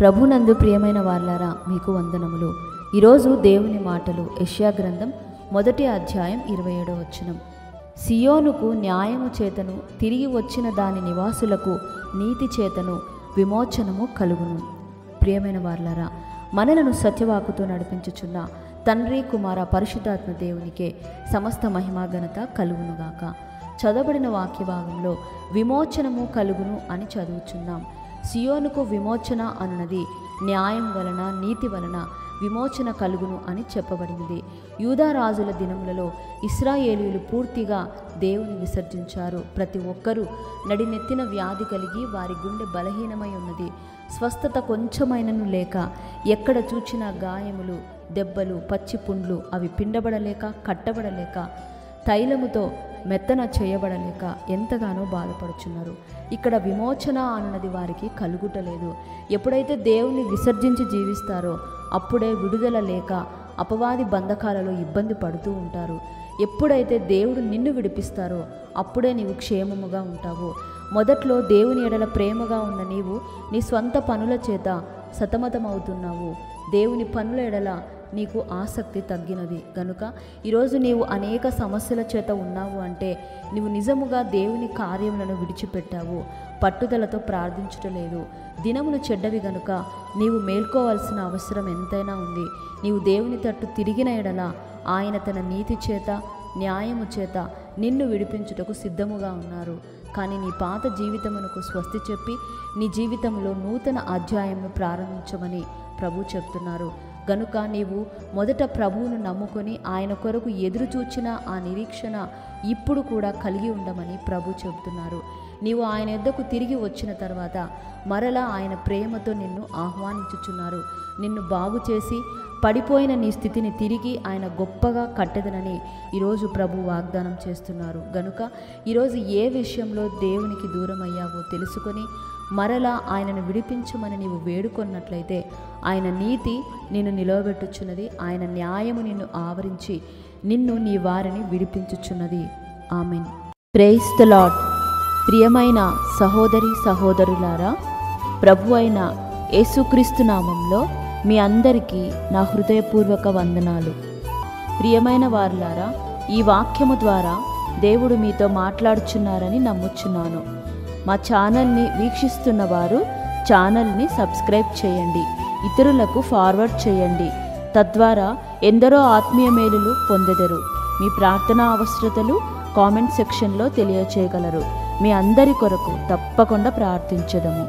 ప్రభునందు ప్రియమైన వారలారా మీకు వందనములు. ఈరోజు దేవుని మాటలు యెషయా గ్రంథం 1వ అధ్యాయం 27వ వచనం. సియోనుకు న్యాయము చేతను, తిరిగి వచ్చిన దాని నివాసులకు నీతి చేతను విమోచనము కలుగును. ప్రియమైన వారలారా, మనలను సత్యవాకుతో నడిపించుచున్న తండ్రి కుమార పరిశుద్ధాత్మ దేవునికే సమస్త మహిమా ఘనత కలుగునుగాక. చదవబడిన వాక్య భాగంలో విమోచనము కలుగును అని చదువుచున్నాం. సియోనుకు విమోచన అనున్నది న్యాయం వలన, నీతి వలన విమోచన కలుగును అని చెప్పబడింది. యూదా రాజుల దినములలో ఇశ్రాయేలీయులు పూర్తిగా దేవుని విసర్జించారు. ప్రతి ఒక్కరూ నడినెత్తిన వ్యాధి కలిగి వారి గుండె బలహీనమై ఉన్నది. స్వస్థత కొంచెమైనను లేక, ఎక్కడ చూచినా గాయములు, దెబ్బలు, పచ్చి పుండ్లు, అవి పిండబడలేక, కట్టబడలేక, తైలముతో మెత్తన చేయబడలేక ఎంతగానో బాధపడుచున్నారు. ఇక్కడ విమోచన అన్నది వారికి కలుగుటలేదు. ఎప్పుడైతే దేవుని విసర్జించి జీవిస్తారో అప్పుడే విడుదల లేక అపవాది బంధకాలలో ఇబ్బంది పడుతూ ఉంటారు. ఎప్పుడైతే దేవుడు నిన్ను విడిపిస్తారో అప్పుడే నీవు క్షేమముగా ఉంటావు. మొదట్లో దేవుని ఎడల ప్రేమగా ఉన్న నీవు నీ స్వంత పనుల చేత సతమతమవుతున్నావు. దేవుని పనుల ఎడల నీకు ఆసక్తి తగ్గినది గనుక ఈరోజు నీవు అనేక సమస్యల చేత ఉన్నావు అంటే నీవు నిజముగా దేవుని కార్యములను విడిచిపెట్టావు, పట్టుదలతో ప్రార్థించటలేదు. దినములు చెడ్డవి గనుక నీవు మేల్కోవాల్సిన అవసరం ఎంతైనా ఉంది. నీవు దేవుని తట్టు తిరిగిన ఎడల ఆయన తన నీతి చేత, న్యాయము చేత నిన్ను విడిపించుటకు సిద్ధముగా ఉన్నారు. కానీ నీ పాత జీవితమునకు స్వస్తి చెప్పి నీ జీవితంలో నూతన అధ్యాయంను ప్రారంభించమని ప్రభు చెప్తున్నారు. గనుక నీవు మొదట ప్రభువును నమ్ముకొని ఆయన కొరకు ఎదురు చూచిన ఆ నిరీక్షణ ఇప్పుడు కూడా కలిగి ఉండమని ప్రభు చెబుతున్నారు. నీవు ఆయన యొద్దకు తిరిగి వచ్చిన తర్వాత మరలా ఆయన ప్రేమతో నిన్ను ఆహ్వానించుచున్నారు. నిన్ను బాగు చేసి పడిపోయిన నీ స్థితిని తిరిగి ఆయన గొప్పగా కట్టెదనని ఈరోజు ప్రభు వాగ్దానం చేస్తున్నారు. గనుక ఈరోజు ఏ విషయంలో దేవునికి దూరం అయ్యావో తెలుసుకొని మరలా ఆయనను విడిపించమని నీవు వేడుకొన్నట్లయితే ఆయన నీతి నిన్ను నిలవబెట్టుచున్నది. ఆయన న్యాయము నిన్ను ఆవరించి నిన్ను నీ వారిని విడిపించుచున్నది. ఆమెన్. Praise the lord. ప్రియమైన సహోదరి సహోదరులారా, ప్రభు అయిన యేసుక్రీస్తు నామంలో మీ అందరికీ నా హృదయపూర్వక వందనాలు. ప్రియమైన వారులారా, ఈ వాక్యము ద్వారా దేవుడు మీతో మాట్లాడుచున్నారని నమ్ముచున్నాను. మా ఛానల్ని వీక్షిస్తున్న వారు ఛానల్ని సబ్స్క్రైబ్ చేయండి, ఇతరులకు ఫార్వర్డ్ చేయండి. తద్వారా ఎందరో ఆత్మీయ మేలులు పొందెదరు. మీ ప్రార్థనా అవసరతలు కామెంట్ సెక్షన్లో తెలియచేయగలరు. మీ అందరి కొరకు తప్పకుండా ప్రార్థించెదము.